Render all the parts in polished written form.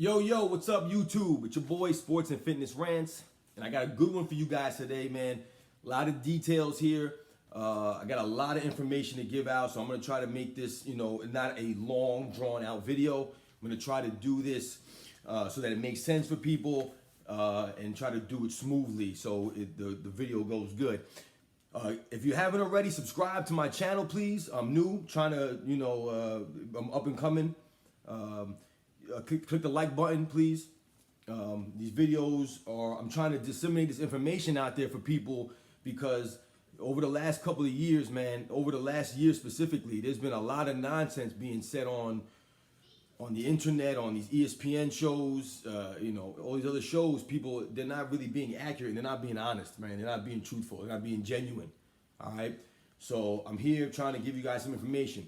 Yo, what's up, YouTube? It's your boy, Sports and Fitness Rants, and I got a good one for you guys today, man. A lot of details here. I got a lot of information to give out, so I'm gonna try to make this, not a long, drawn-out video. I'm gonna try to do this so that it makes sense for people and try to do it smoothly so the video goes good. If you haven't already, subscribe to my channel, please. I'm new, trying to, I'm up and coming. Click the like button, please. These videos I'm trying to disseminate this information out there for people because over the last couple of years, man, over the last year specifically, there's been a lot of nonsense being said on the internet, on these ESPN shows, all these other shows. People, they're not really being accurate. They're not being honest, man. They're not being truthful. They're not being genuine. All right. So I'm here trying to give you guys some information.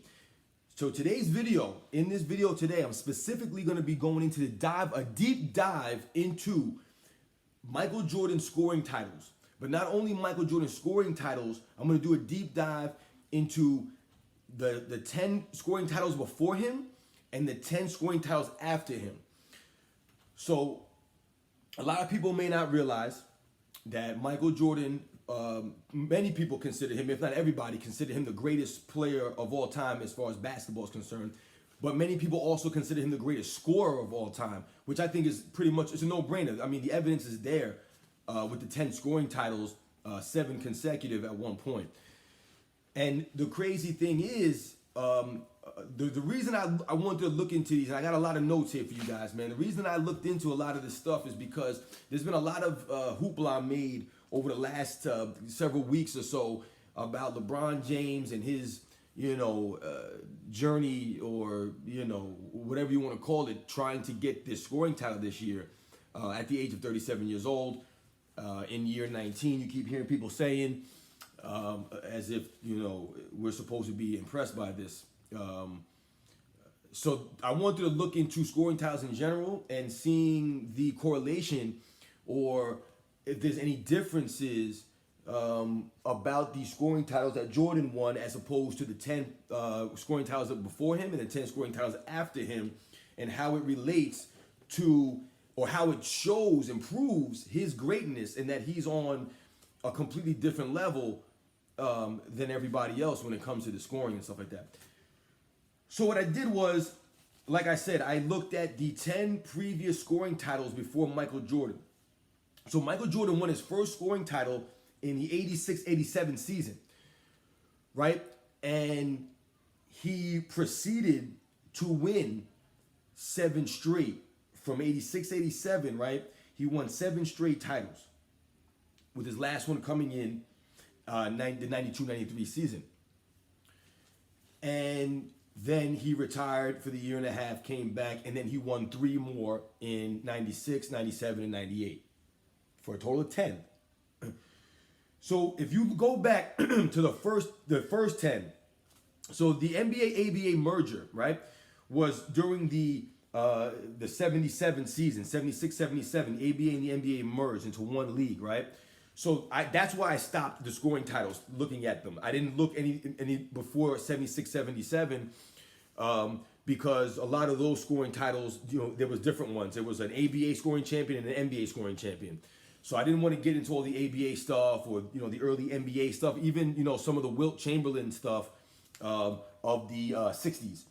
So today's video, in this video today, I'm specifically going to be going into a deep dive into Michael Jordan scoring titles. But not only Michael Jordan scoring titles, I'm going to do a deep dive into the 10 scoring titles before him and the 10 scoring titles after him. So a lot of people may not realize that Michael Jordan, many people consider him, if not everybody, consider him the greatest player of all time as far as basketball is concerned. But many people also consider him the greatest scorer of all time, which I think is pretty much, it's a no-brainer. I mean, the evidence is there with the 10 scoring titles, 7 consecutive at one point. And the crazy thing is, the reason I wanted to look into these, and I got a lot of notes here for you guys, man. The reason I looked into a lot of this stuff is because there's been a lot of hoopla made over the last several weeks or so about LeBron James and his, journey, or, whatever you want to call it, trying to get this scoring title this year at the age of 37 years old. In year 19, you keep hearing people saying, as if, we're supposed to be impressed by this. So I wanted to look into scoring titles in general and seeing the correlation, or if there's any differences about the scoring titles that Jordan won as opposed to the 10 scoring titles before him and the 10 scoring titles after him, and how it relates to, or how it shows and proves his greatness, and that he's on a completely different level than everybody else when it comes to the scoring and stuff like that. So what I did was, like I said, I looked at the 10 previous scoring titles before Michael Jordan. So Michael Jordan won his first scoring title in the 86-87 season, right? And he proceeded to win 7 straight. From 86-87, right? He won 7 straight titles, with his last one coming in the 92-93 season. And then he retired for the year and a half, came back, and then he won 3 more in 96, 97, and 98 for a total of 10. So if you go back to the first 10, so the NBA-ABA merger, right, was during the 77 season, 76-77, ABA and the NBA merged into one league, right? So that's why I stopped the scoring titles, looking at them. I didn't look any before 76-77 because a lot of those scoring titles, there was different ones. There was an ABA scoring champion and an NBA scoring champion. So I didn't want to get into all the ABA stuff, or the early NBA stuff, even some of the Wilt Chamberlain stuff of the 60s.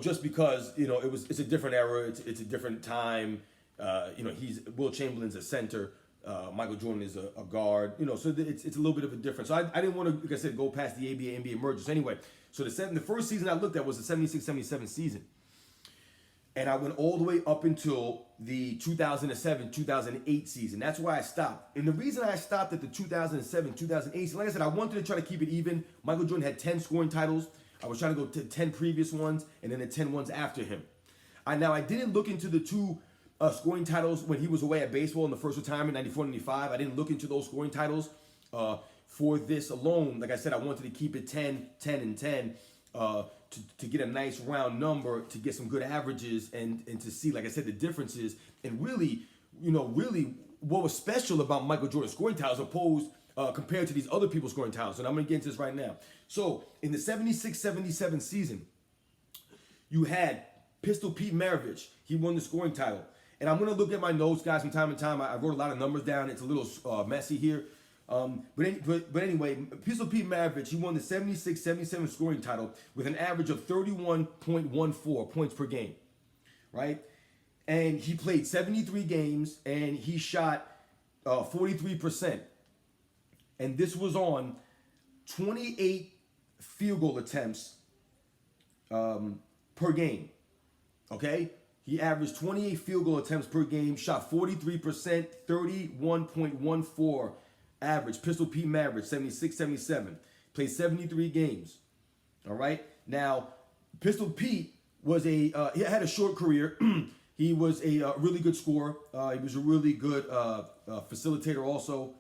Just because it's a different era, it's a different time. Wilt Chamberlain's a center, Michael Jordan is a guard. So it's a little bit of a difference. So I didn't want to, like I said, go past the ABA NBA mergers anyway. So the first season I looked at was the 76-77 season, and I went all the way up until the 2007-2008 season. That's why I stopped. And the reason I stopped at the 2007-2008 season, like I said, I wanted to try to keep it even. Michael Jordan had 10 scoring titles. I was trying to go to 10 previous ones and then the 10 ones after him. Now, I didn't look into the 2 scoring titles when he was away at baseball in the first retirement, 94-95. I didn't look into those scoring titles for this alone. Like I said, I wanted to keep it 10, 10, and 10 to get a nice round number, to get some good averages, and to see, like I said, the differences, and really what was special about Michael Jordan's scoring titles opposed compared to these other people's scoring titles. And I'm going to get into this right now. So in the 76-77 season, you had Pistol Pete Maravich, he won the scoring title. And I'm going to look at my notes, guys, from time to time. I wrote a lot of numbers down. It's a little messy here. But anyway, Pistol Pete Maravich, he won the 76-77 scoring title with an average of 31.14 points per game, right? And he played 73 games, and he shot 43%. And this was on 28 field goal attempts per game, okay? He averaged 28 field goal attempts per game, shot 43%, 31.14 average. Pistol Pete Maravich, 76-77. Played 73 games, all right? Now, Pistol Pete was he had a short career. He was a really good scorer. He was a really good facilitator also.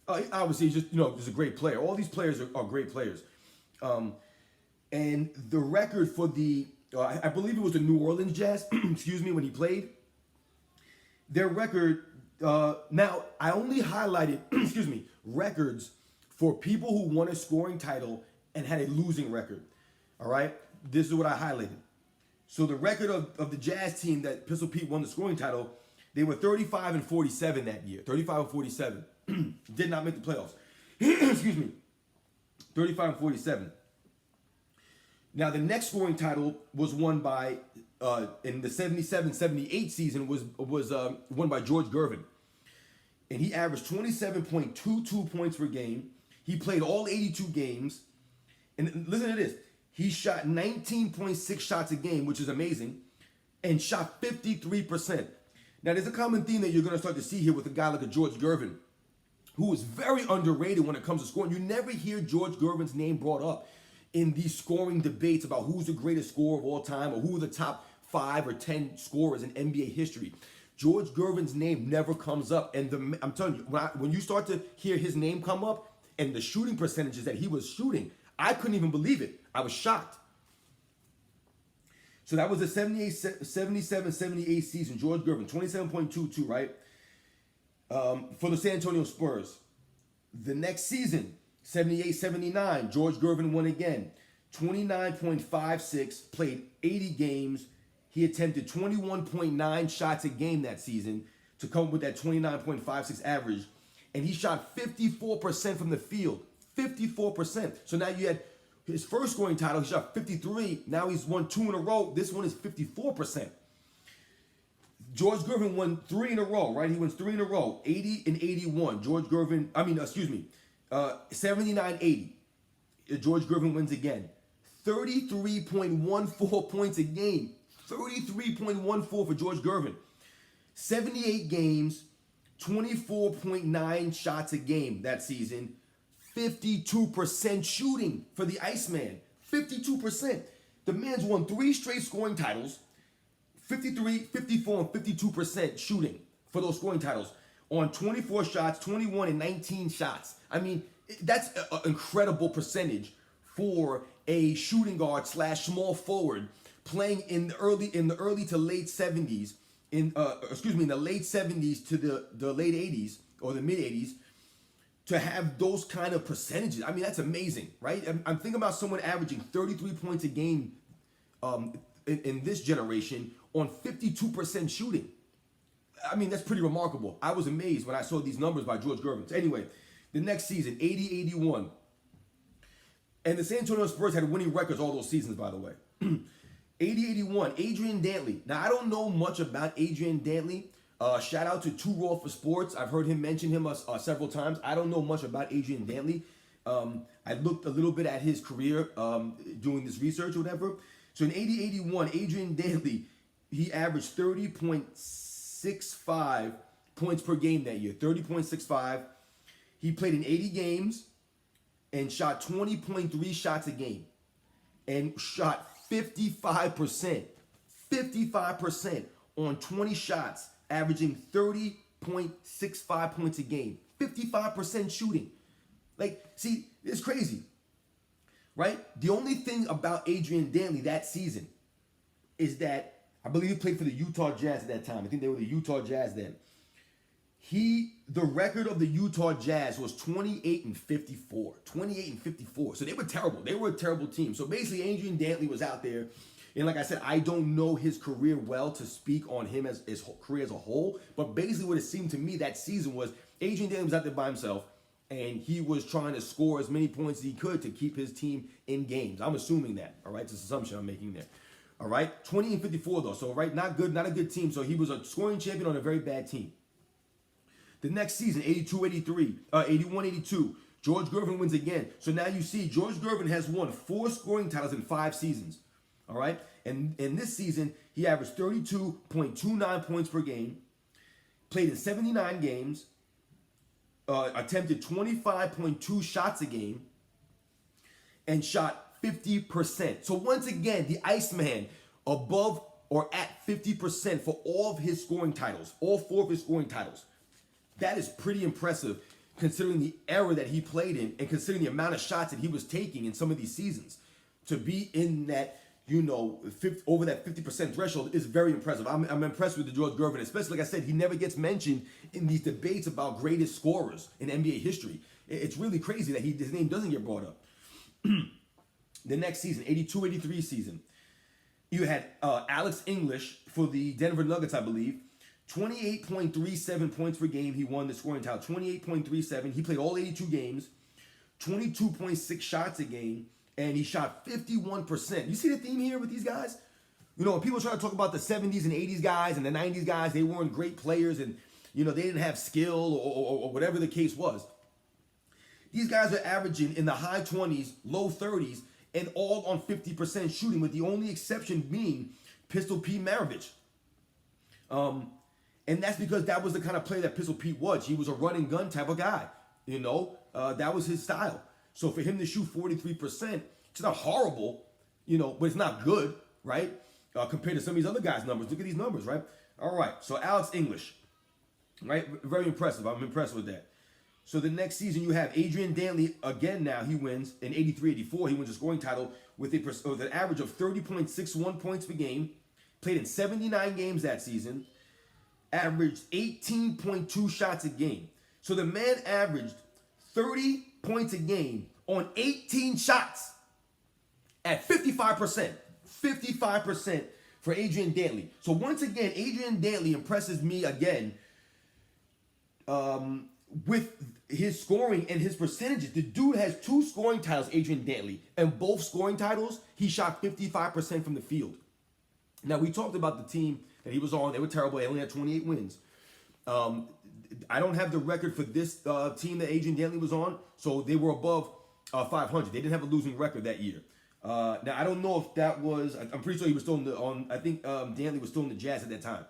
Obviously, he's just a great player. All these players are great players. And the record for the, I believe it was the New Orleans Jazz, excuse me, when he played. Their record, now I only highlighted, excuse me, records for people who won a scoring title and had a losing record. All right? This is what I highlighted. So the record of the Jazz team that Pistol Pete won the scoring title, they were 35-47 that year. 35-47. Did not make the playoffs. Excuse me. 35-47. Now the next scoring title was won by in the 77-78 season was won by George Gervin. And he averaged 27.22 points per game. He played all 82 games. And listen to this. He shot 19.6 shots a game, which is amazing, and shot 53%. Now, there's a common theme that you're going to start to see here with a guy like a George Gervin, who is very underrated when it comes to scoring. You never hear George Gervin's name brought up in these scoring debates about who's the greatest scorer of all time or who are the top 5 or 10 scorers in NBA history. George Gervin's name never comes up. And I'm telling you, when you start to hear his name come up and the shooting percentages that he was shooting, I couldn't even believe it. I was shocked. So that was the 77-78 season. George Gervin, 27.22, right? For the San Antonio Spurs. The next season, 78-79, George Gervin won again. 29.56, played 80 games. He attempted 21.9 shots a game that season to come up with that 29.56 average. And he shot 54% from the field. 54%. So now you had his first scoring title, he shot 53. Now he's won 2 in a row. This one is 54%. George Gervin won 3 in a row, right? He wins 3 in a row, 80 and 81. 79-80. George Gervin wins again. 33.14 points a game. 33.14 for George Gervin. 78 games, 24.9 shots a game that season. 52% shooting for the Iceman. 52%. The man's won 3 straight scoring titles. 53, 54, and 52% shooting for those scoring titles on 24 shots, 21 and 19 shots. I mean, that's an incredible percentage for a shooting guard / small forward playing in the early to late 70s, in the late 70s to the late 80s or the mid 80s. To have those kind of percentages, I mean, that's amazing, right? I'm thinking about someone averaging 33 points a game in this generation on 52% shooting. I mean, that's pretty remarkable. I was amazed when I saw these numbers by George Gervin. Anyway, the next season, 80-81. And the San Antonio Spurs had winning records all those seasons, by the way. 80-81, Adrian Dantley. Now, I don't know much about Adrian Dantley. Shout out to Too Raw for Sports. I've heard him mention him several times. I don't know much about Adrian Dantley. I looked a little bit at his career doing this research or whatever. So in 80-81, Adrian Dantley, he averaged 30.65 points per game that year. 30.65. He played in 80 games and shot 20.3 shots a game. And shot 55%. 55% on 20 shots. Averaging 30.65 points a game. 55% shooting. Like, see, it's crazy. Right? The only thing about Adrian Dantley that season is that I believe he played for the Utah Jazz at that time. I think they were the Utah Jazz then. The record of the Utah Jazz was 28-54. 28-54. So they were terrible. They were a terrible team. So basically, Adrian Dantley was out there, And like I said, I don't know his career well to speak on him as his career as a whole. But basically, what it seemed to me that season was Adrian Dantley was out there by himself, and he was trying to score as many points as he could to keep his team in games. I'm assuming that. All right, it's an assumption I'm making there. All right, 20 and 54 though. So right, not good, not a good team. So he was a scoring champion on a very bad team. The next season, 81-82, George Gervin wins again. So now you see George Gervin has won 4 scoring titles in 5 seasons. All right? And in this season, he averaged 32.29 points per game, played in 79 games, attempted 25.2 shots a game, and shot 50%. So once again, the Iceman above or at 50% for all of his scoring titles, all 4 of his scoring titles. That is pretty impressive considering the era that he played in and considering the amount of shots that he was taking in some of these seasons. To be in that, over that 50% threshold is very impressive. I'm impressed with the George Gervin, especially, like I said, he never gets mentioned in these debates about greatest scorers in NBA history. It's really crazy that his name doesn't get brought up. The next season, 82-83 season, you had Alex English for the Denver Nuggets, I believe. 28.37 points per game. He won the scoring title. 28.37. He played all 82 games. 22.6 shots a game. And he shot 51%. You see the theme here with these guys? When people try to talk about the 70s and 80s guys and the 90s guys, they weren't great players and, they didn't have skill or whatever the case was. These guys are averaging in the high 20s, low 30s, and all on 50% shooting, with the only exception being Pistol Pete Maravich. And that's because that was the kind of player that Pistol Pete was. He was a run and gun type of guy. That was his style. So for him to shoot 43%, it's not horrible, but it's not good, right? Compared to some of these other guys' numbers. Look at these numbers, right? All right, so Alex English, right? Very impressive. I'm impressed with that. So the next season you have Adrian Dantley again. Now he wins in 83-84. He wins the scoring title with an average of 30.61 points per game. Played in 79 games that season. Averaged 18.2 shots a game. So the man averaged 30 points a game on 18 shots at 55%. 55% for Adrian Dantley. So once again, Adrian Dantley impresses me again with his scoring and his percentages. The dude has 2 scoring titles, Adrian Dantley, and both scoring titles, he shot 55% from the field. Now, we talked about the team that he was on. They were terrible. They only had 28 wins. I don't have the record for this team that Adrian Dantley was on, so they were above 500. They didn't have a losing record that year. Now, I don't know if that was, I'm pretty sure he was still I think Dantley was still in the Jazz at that time.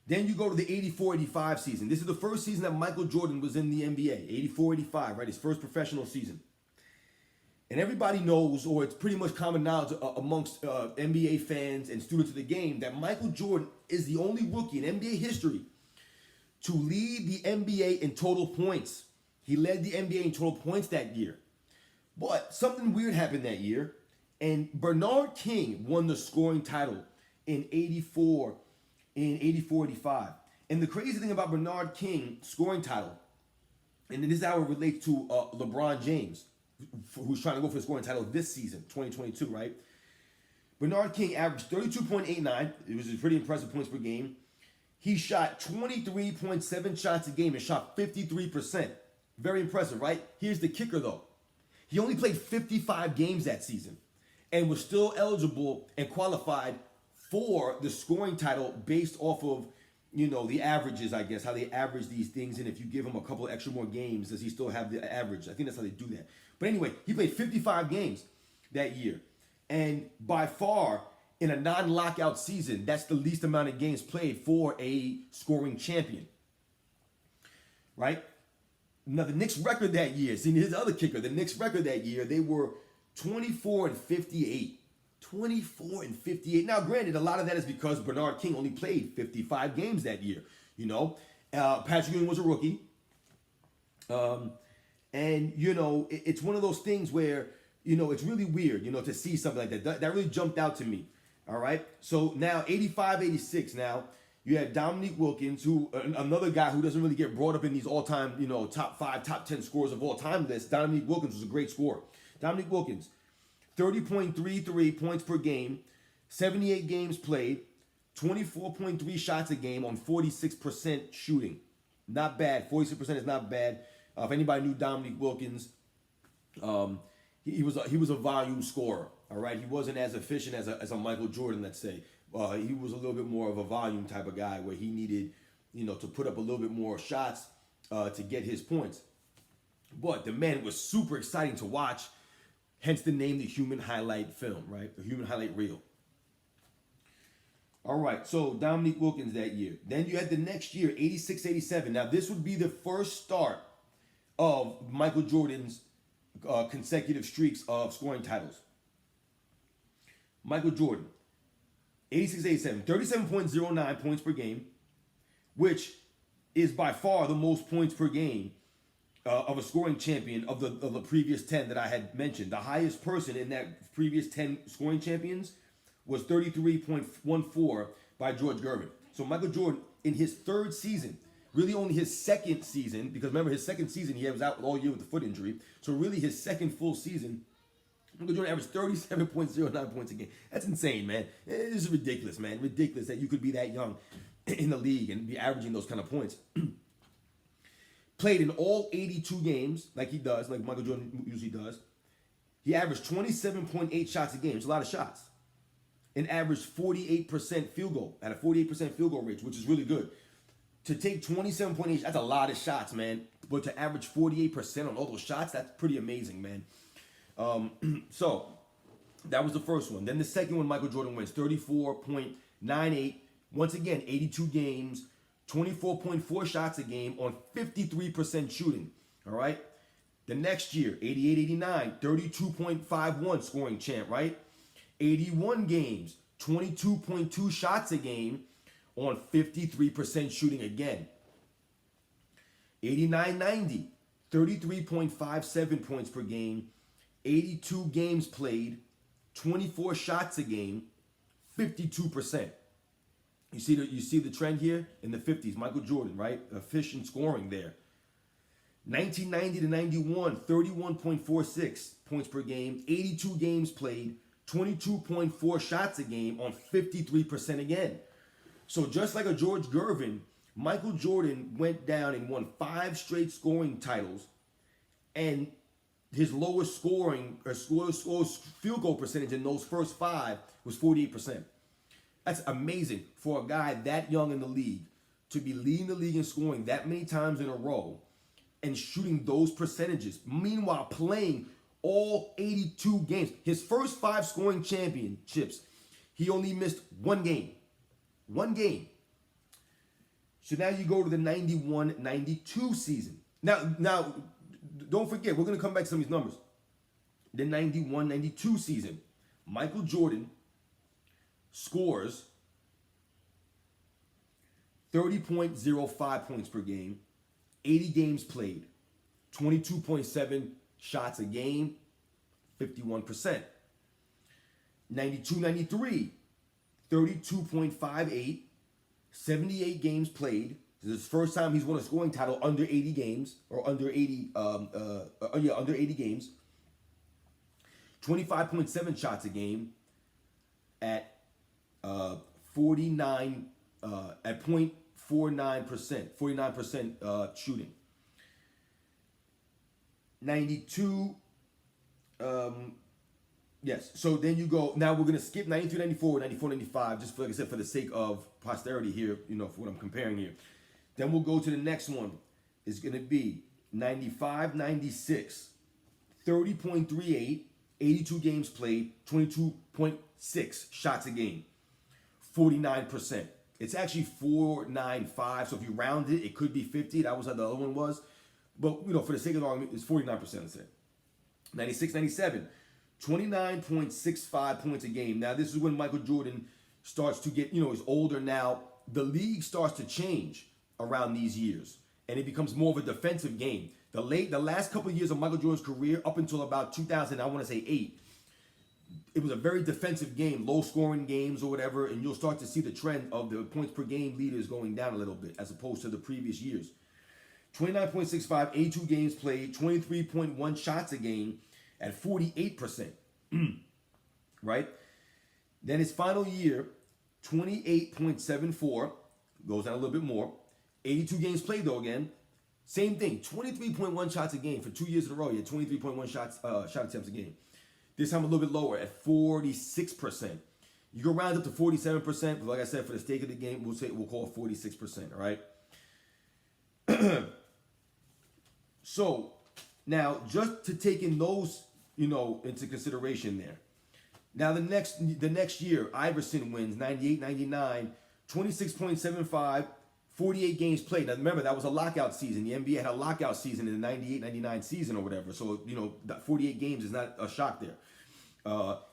Then you go to the 84-85 season. This is the first season that Michael Jordan was in the NBA, 84-85, right? His first professional season. And everybody knows, or it's pretty much common knowledge amongst NBA fans and students of the game, that Michael Jordan is the only rookie in NBA history to lead the NBA in total points. He led the NBA in total points that year. But something weird happened that year, and Bernard King won the scoring title in 84-85. And the crazy thing about Bernard King scoring title, and this is how it relates to LeBron James, who's trying to go for the scoring title this season, 2022, right? Bernard King averaged 32.89. It was a pretty impressive points per game. He shot 23.7 shots a game and shot 53%. Very impressive, right? Here's the kicker, though. He only played 55 games that season and was still eligible and qualified for the scoring title based off of, the averages, I guess, how they average these things. And if you give him a couple of extra more games, does he still have the average? I think that's how they do that. But anyway, he played 55 games that year. And by far, in a non-lockout season, that's the least amount of games played for a scoring champion. Right? Now, the Knicks record that year, see, here's the other kicker. The Knicks record that year, they were 24-58. 24-58. Now, granted, a lot of that is because Bernard King only played 55 games that year. Patrick Ewing was a rookie. It's one of those things where, it's really weird, to see something like that. That really jumped out to me. All right. So now 85-86 now. You had Dominique Wilkins, who another guy who doesn't really get brought up in these all-time, top 5, top 10 scorers of all time lists. Dominique Wilkins was a great scorer. Dominique Wilkins, 30.33 points per game, 78 games played, 24.3 shots a game on 46% shooting. Not bad. 46% is not bad. If anybody knew Dominique Wilkins, he was a volume scorer. All right, he wasn't as efficient as a Michael Jordan, let's say. He was a little bit more of a volume type of guy where he needed, to put up a little bit more shots to get his points. But the man was super exciting to watch. Hence the name, the human highlight film, right? The human highlight reel. All right, so Dominique Wilkins that year. Then you had the next year, 86-87. Now, this would be the first start of Michael Jordan's consecutive streaks of scoring titles. Michael Jordan, 86-87, 37.09 points per game, which is by far the most points per game of a scoring champion of the previous 10 that I had mentioned. The highest person in that previous 10 scoring champions was 33.14 by George Gervin. So Michael Jordan, in his third season, really only his second season, because remember his second season he was out all year with the foot injury. So really his second full season, Michael Jordan averaged 37.09 points a game. That's insane, man. This is ridiculous, man. Ridiculous that you could be that young in the league and be averaging those kind of points. Played in all 82 games, like he does, like Michael Jordan usually does. He averaged 27.8 shots a game. It's a lot of shots. And averaged 48% field goal, at a 48% field goal rate, which is really good. To take 27.8, that's a lot of shots, man. But to average 48% on all those shots, that's pretty amazing, man. So that was the first one. Then the second one, Michael Jordan wins 34.98. Once again, 82 games, 24.4 shots a game on 53% shooting. All right. The next year, 88-89, 32.51 scoring champ, right? 81 games, 22.2 shots a game on 53% shooting again. 89-90, 33.57 points per game, 82 games played, 24 shots a game, 52%. You see the trend here in the 50s, Michael Jordan, right? Efficient scoring there. 1990-91, 31.46 points per game, 82 games played, 22.4 shots a game on 53% again. So just like a George Gervin, Michael Jordan went down and won 5 straight scoring titles, and his lowest scoring or lowest field goal percentage in those first 5 was 48%. That's amazing for a guy that young in the league to be leading the league in scoring that many times in a row and shooting those percentages. Meanwhile, playing all 82 games. His first 5 scoring championships, he only missed one game. One game. So now you go to the 91-92 season. Now, don't forget, we're going to come back to some of these numbers. The 91-92 season, Michael Jordan scores 30.05 points per game, 80 games played, 22.7 shots a game, 51%. 92-93, 32.58, 78 games played. This is the first time he's won a scoring title under 80 games, or under 80 games. 25.7 shots a game at 49 at 49% shooting. 92. Yes. So then you go. Now we're gonna skip 93, 94, 94, 95, just for, like I said, for the sake of posterity here. For what I'm comparing here. Then we'll go to the next one. It's gonna be 95, 96, 30.38, 82 games played, 22.6 shots a game, 49%. It's actually 495. So if you round it, it could be 50. That was how the other one was. But for the sake of the argument, it's 49%. Let's say 96, 97, 29.65 points a game. Now this is when Michael Jordan starts to get, he's older now. The league starts to change around these years, and it becomes more of a defensive game. The last couple of years of Michael Jordan's career, up until about 2000, I want to say 8, it was a very defensive game, low scoring games or whatever, and you'll start to see the trend of the points per game leaders going down a little bit as opposed to the previous years. 29.65, 82 games played, 23.1 shots a game at 48%. right? Then his final year, 28.74, goes down a little bit more. 82 games played though again. Same thing, 23.1 shots a game for 2 years in a row. He had 23.1 shot attempts a game. This time a little bit lower at 46%. You go round up to 47%, but like I said, for the sake of the game, we'll call it 46%, all right? So now, just to take in those, into consideration there. Now the next year, Iverson wins 98, 99, 26.75, 48 games played. Now remember, that was a lockout season. The NBA had a lockout season in the 98, 99 season or whatever. So, that 48 games is not a shock there.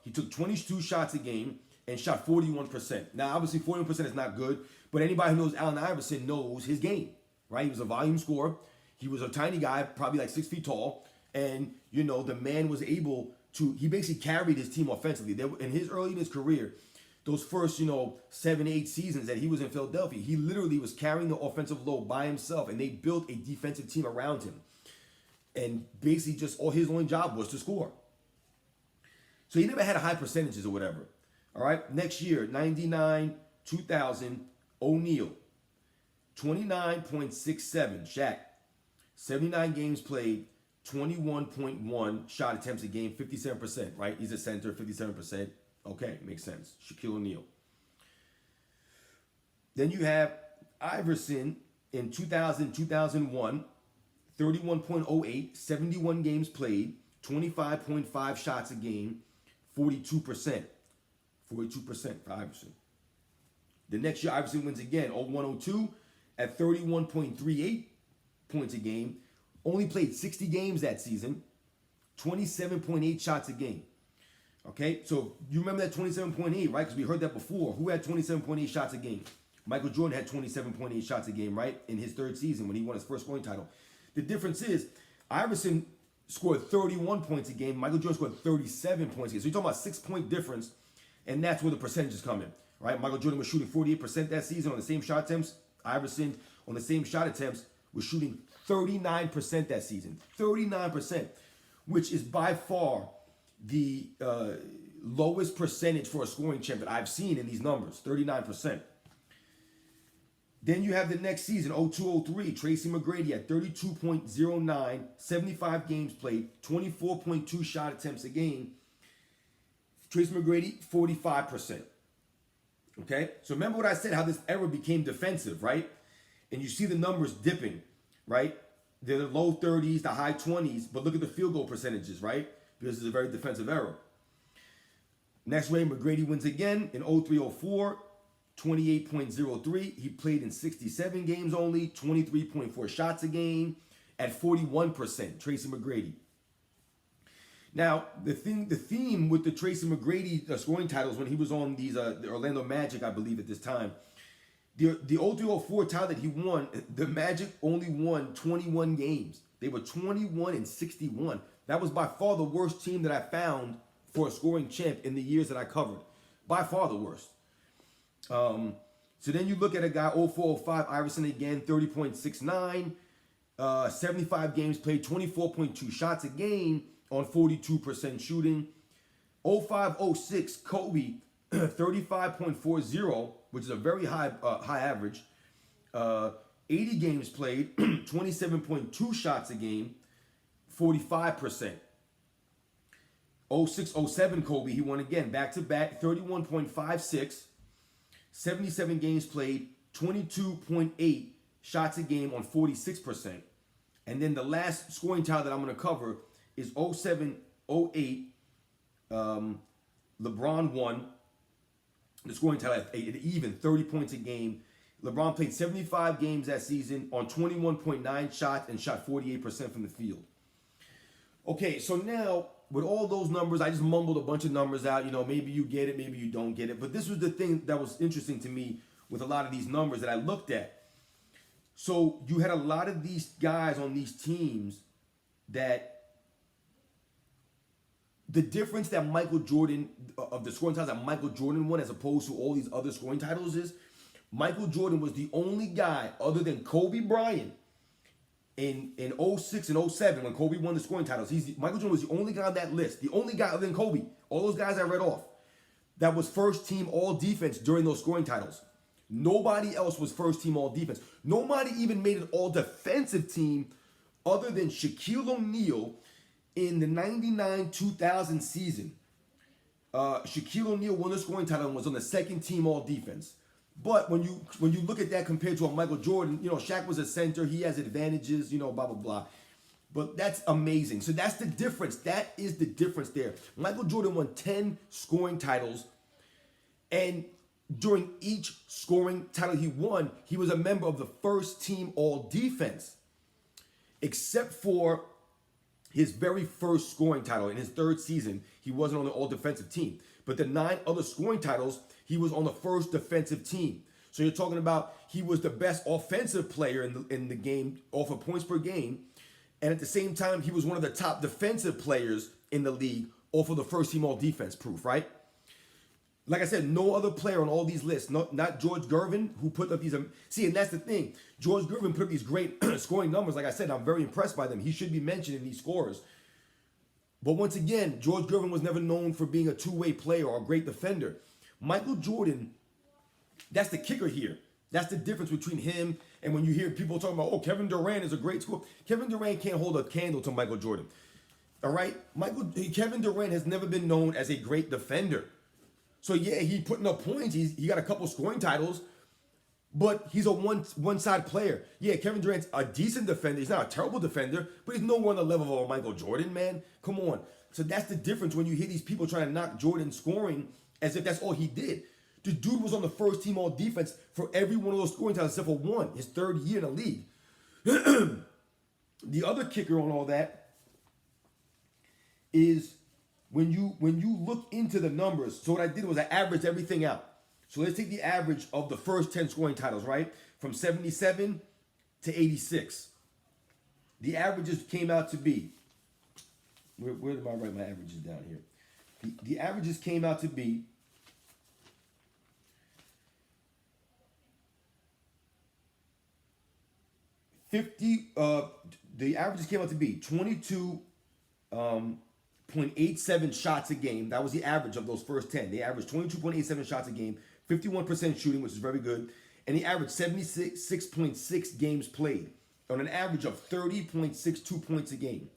He took 22 shots a game and shot 41%. Now, obviously, 41% is not good, but anybody who knows Allen Iverson knows his game, right? He was a volume scorer. He was a tiny guy, probably like 6 feet tall. And, the man was able to, he basically carried his team offensively. In his career, those first, 7, 8 seasons that he was in Philadelphia, he literally was carrying the offensive load by himself, and they built a defensive team around him. And basically his only job was to score. So he never had high percentages or whatever. All right, next year, 99, 2000, O'Neal, 29.67, Shaq, 79 games played, 21.1 shot attempts a game, 57%, right? He's a center, 57%. Okay, makes sense. Shaquille O'Neal. Then you have Iverson in 2000, 2001, 31.08, 71 games played, 25.5 shots a game, 42%. 42% for Iverson. The next year, Iverson wins again, 01-02 at 31.38 points a game. Only played 60 games that season, 27.8 shots a game. Okay, so you remember that 27.8, right? Because we heard that before. Who had 27.8 shots a game? Michael Jordan had 27.8 shots a game, right? In his third season when he won his first scoring title. The difference is Iverson scored 31 points a game. Michael Jordan scored 37 points a game. So you're talking about 6-point difference. And that's where the percentages come in, right? Michael Jordan was shooting 48% that season on the same shot attempts. Iverson, on the same shot attempts, was shooting 39% that season. 39%, which is by far the lowest percentage for a scoring champ that I've seen in these numbers, 39%. Then you have the next season, 02-03, Tracy McGrady at 32.09, 75 games played, 24.2 shot attempts a game. Tracy McGrady, 45%. Okay? So remember what I said, how this era became defensive, right? And you see the numbers dipping, right? They're the low 30s, the high 20s, but look at the field goal percentages, right? Because it's a very defensive era. Next way, McGrady wins again in 03-04, 28.03. He played in 67 games only, 23.4 shots a game at 41%, Tracy McGrady. Now, the theme with the Tracy McGrady scoring titles when he was on these the Orlando Magic, I believe at this time, the 03-04 title that he won, the Magic only won 21 games. They were 21-61. That was by far the worst team that I found for a scoring champ in the years that I covered. By far the worst. So then you look at a guy, 04-05, Iverson again, 30.69, 75 games played, 24.2 shots a game on 42% shooting. 05-06, Kobe, 35.40, which is a very high average. 80 games played, 27.2 shots a game, 45%. 06-07 Kobe, he won again, back-to-back, 31.56, 77 games played, 22.8 shots a game on 46%. And then the last scoring title that I'm going to cover is 07-08. LeBron won the scoring title at even 30 points a game. LeBron played 75 games that season on 21.9 shots and shot 48% from the field. Okay, so now with all those numbers, I just mumbled a bunch of numbers out. Maybe you get it, maybe you don't get it. But this was the thing that was interesting to me with a lot of these numbers that I looked at. So you had a lot of these guys on these teams that the difference that Michael Jordan, of the scoring titles that Michael Jordan won as opposed to all these other scoring titles is, Michael Jordan was the only guy other than Kobe Bryant in 06 and 07 when Kobe won the scoring titles. Michael Jordan was the only guy on that list. The only guy other than Kobe. All those guys I read off. that was first team all defense during those scoring titles. Nobody else was first team all defense. Nobody even made an all defensive team other than Shaquille O'Neal in the 99-2000 season. Shaquille O'Neal won the scoring title and was on the second team all defense. But when you look at that compared to a Michael Jordan, Shaq was a center. He has advantages, blah, blah, blah. But that's amazing. So that's the difference. That is the difference there. Michael Jordan won 10 scoring titles. And during each scoring title he won, he was a member of the first team all defense. Except for his very first scoring title in his third season, he wasn't on the all defensive team. But the 9 other scoring titles, he was on the first defensive team. So you're talking about he was the best offensive player in the game off of points per game. And at the same time, he was one of the top defensive players in the league off of the first team all defense proof, right? Like I said, no other player on all these lists, not George Gervin, who put up these. See, and that's the thing. George Gervin put up these great scoring numbers. Like I said, I'm very impressed by them. He should be mentioned in these scores. But once again, George Gervin was never known for being a two-way player or a great defender. Michael Jordan, that's the kicker here. That's the difference between him and when you hear people talking about, oh, Kevin Durant is a great scorer. Kevin Durant can't hold a candle to Michael Jordan. All right? Kevin Durant has never been known as a great defender. So yeah, he putting up points. He got a couple scoring titles, but he's a one-side player. Yeah, Kevin Durant's a decent defender. He's not a terrible defender, but he's nowhere on the level of a Michael Jordan, man. Come on. So that's the difference when you hear these people trying to knock Jordan scoring as if that's all he did. The dude was on the first team all defense for every one of those scoring titles except for one, his third year in the league. The other kicker on all that is when you look into the numbers. So what I did was I averaged everything out. So let's take the average of the first 10 scoring titles, right? From 77 to 86. The averages came out to be, where did I write my averages down here? The averages came out to be 22.87 shots a game. That was the average of those first 10. They averaged 22.87 shots a game, 51% shooting, which is very good. And they averaged 76.6 games played on an average of 30.62 points a game.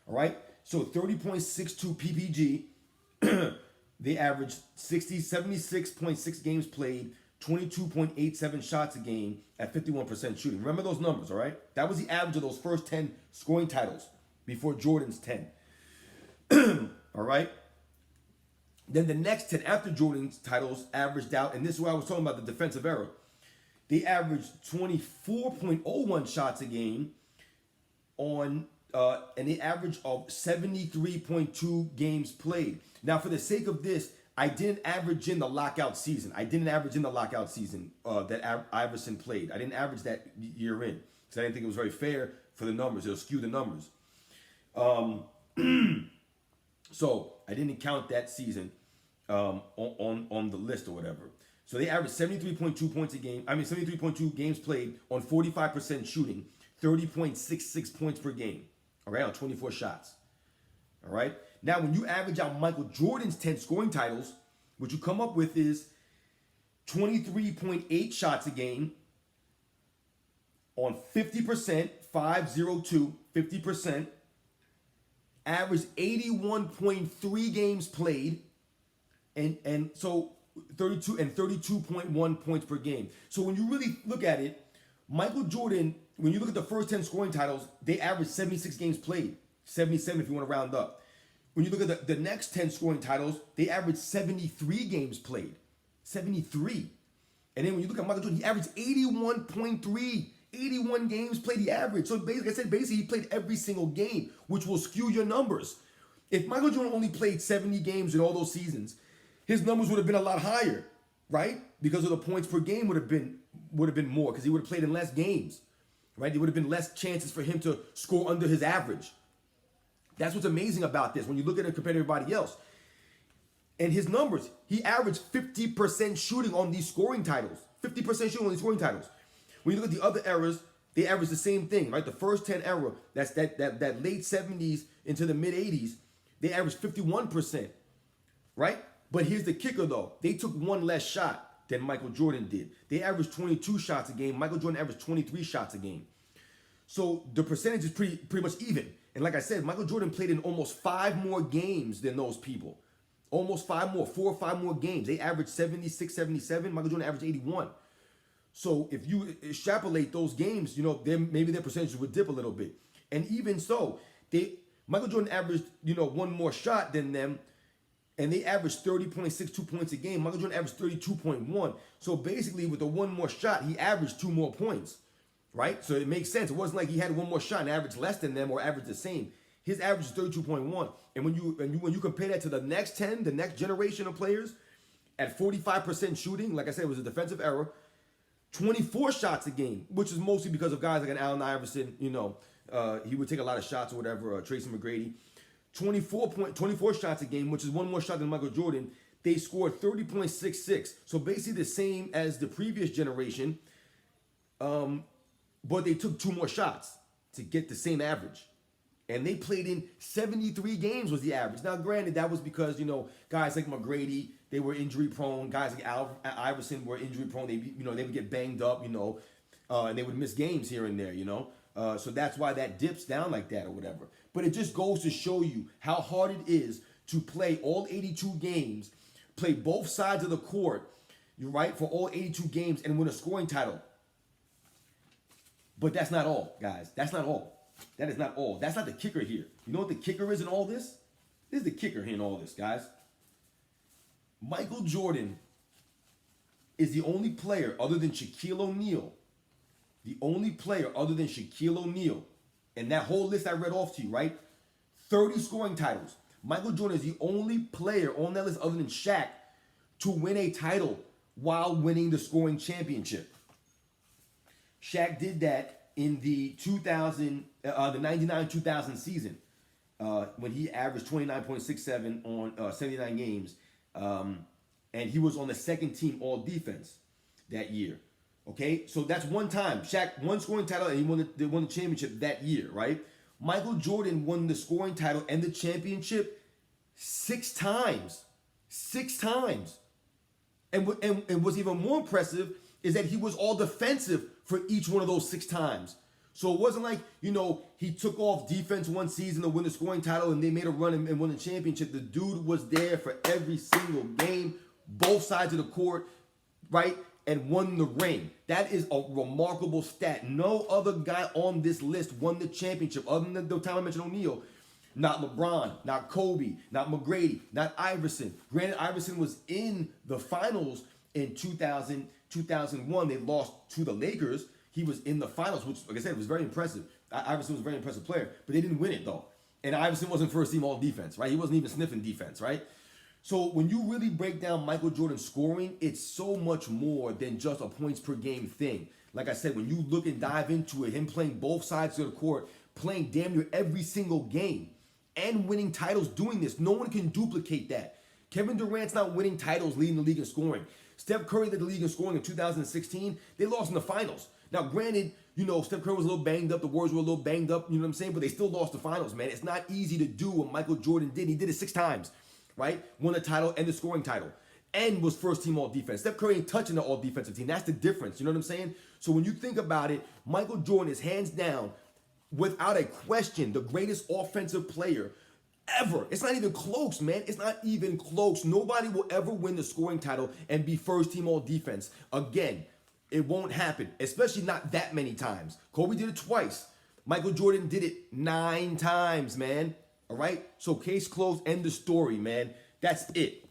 All right? So 30.62 PPG. They averaged 76.6 games played, 22.87 shots a game at 51% shooting. Remember those numbers, all right? That was the average of those first 10 scoring titles before Jordan's 10. All right? Then the next 10 after Jordan's titles averaged out, and this is what I was talking about, the defensive era. They averaged 24.01 shots a game on and the average of 73.2 games played. Now, for the sake of this, I didn't average in the lockout season. That Iverson played. I didn't average that year in because I didn't think it was very fair for the numbers. It'll skew the numbers. So I didn't count that season on the list or whatever. So they averaged 73.2 points a game. 73.2 games played on 45% shooting, 30.66 points per game. All right, on 24 shots. All right. Now, when you average out Michael Jordan's 10 scoring titles, what you come up with is 23.8 shots a game on 50%, 50%, averaged 81.3 games played, and so 32.1 points per game. So when you really look at it, Michael Jordan, when you look at the first 10 scoring titles, they averaged 76 games played, 77 if you want to round up. When you look at the next 10 scoring titles, they averaged 73 games played. 73. And then when you look at Michael Jordan, he averaged 81.3. 81 games played he averaged. So basically he played every single game, which will skew your numbers. If Michael Jordan only played 70 games in all those seasons, his numbers would have been a lot higher, right? Because of the points per game would have been more because he would have played in less games, right? There would have been less chances for him to score under his average. That's what's amazing about this when you look at it compared to everybody else. And his numbers, he averaged 50% shooting on these scoring titles. 50% shooting on these scoring titles. When you look at the other eras, they averaged the same thing, right? The first 10 era, that's that late 70s into the mid 80s, they averaged 51%, right? But here's the kicker, though. They took one less shot than Michael Jordan did. They averaged 22 shots a game. Michael Jordan averaged 23 shots a game. So the percentage is pretty much even. And like I said, Michael Jordan played in almost 5 more games than those people. Almost 5 more, 4 or 5 more games. They averaged 76, 77. Michael Jordan averaged 81. So if you extrapolate those games, you know, then maybe their percentage would dip a little bit. And even so, Michael Jordan averaged, you know, 1 more shot than them, and they averaged 30.62 points a game. Michael Jordan averaged 32.1. So basically, with the 1 more shot, he averaged 2 more points, right? So it makes sense. It wasn't like he had 1 more shot and averaged less than them or averaged the same. His average is 32.1. And when you compare that to the next 10, the next generation of players, at 45% shooting, like I said, it was a defensive error. 24 shots a game, which is mostly because of guys like an Allen Iverson. You know, he would take a lot of shots or whatever. Tracy McGrady. 24 shots a game, which is 1 more shot than Michael Jordan. They scored 30.66. So basically the same as the previous generation, but they took 2 more shots to get the same average. And they played in 73 games was the average. Now, granted, that was because, you know, guys like McGrady, they were injury prone. Guys like Iverson were injury prone. They would get banged up, you know, and they would miss games here and there, you know. So that's why that dips down like that or whatever. But it just goes to show you how hard it is to play all 82 games, play both sides of the court, you're right, for all 82 games and win a scoring title. But that's not all, guys. That's not all. That is not all. That's not the kicker here. You know what the kicker is in all this? This is the kicker here in all this, guys. Michael Jordan is the only player other than Shaquille O'Neal, and that whole list I read off to you, right? 30 scoring titles. Michael Jordan is the only player on that list other than Shaq to win a title while winning the scoring championship. Shaq did that in the 99-2000 season when he averaged 29.67 on 79 games. And he was on the second team all defense that year. Okay, so that's one time. Shaq won scoring title and he won the championship that year, right? Michael Jordan won the scoring title and the championship 6 times. 6 times. And what's even more impressive is that he was all defensive for each one of those 6 times. So it wasn't like, you know, he took off defense one season to win the scoring title and they made a run and won the championship. The dude was there for every single game, both sides of the court, right? And won the ring. That is a remarkable stat. No other guy on this list won the championship other than the time I mentioned O'Neal. Not LeBron, not Kobe, not McGrady, not Iverson. Granted, Iverson was in the finals in 2001. They lost to the Lakers. He was in the finals, which, like I said, was very impressive. Iverson was a very impressive player, but they didn't win it, though. And Iverson wasn't first team all defense, right? He wasn't even sniffing defense, right? So when you really break down Michael Jordan's scoring, it's so much more than just a points per game thing. Like I said, when you look and dive into it, him playing both sides of the court, playing damn near every single game, and winning titles doing this, no one can duplicate that. Kevin Durant's not winning titles leading the league in scoring. Steph Curry led the league in scoring in 2016. They lost in the finals. Now, granted, you know, Steph Curry was a little banged up. The Warriors were a little banged up, you know what I'm saying? But they still lost the finals, man. It's not easy to do what Michael Jordan did. He did it 6 times, right? Won the title and the scoring title. And was first team all defense. Steph Curry ain't touching the all defensive team. That's the difference, you know what I'm saying? So when you think about it, Michael Jordan is hands down, without a question, the greatest offensive player ever. It's not even close, man. It's not even close. Nobody will ever win the scoring title and be first team all defense. Again, it won't happen, especially not that many times. Kobe did it twice. Michael Jordan did it 9 times, man. All right? So case closed, end the story, man. That's it.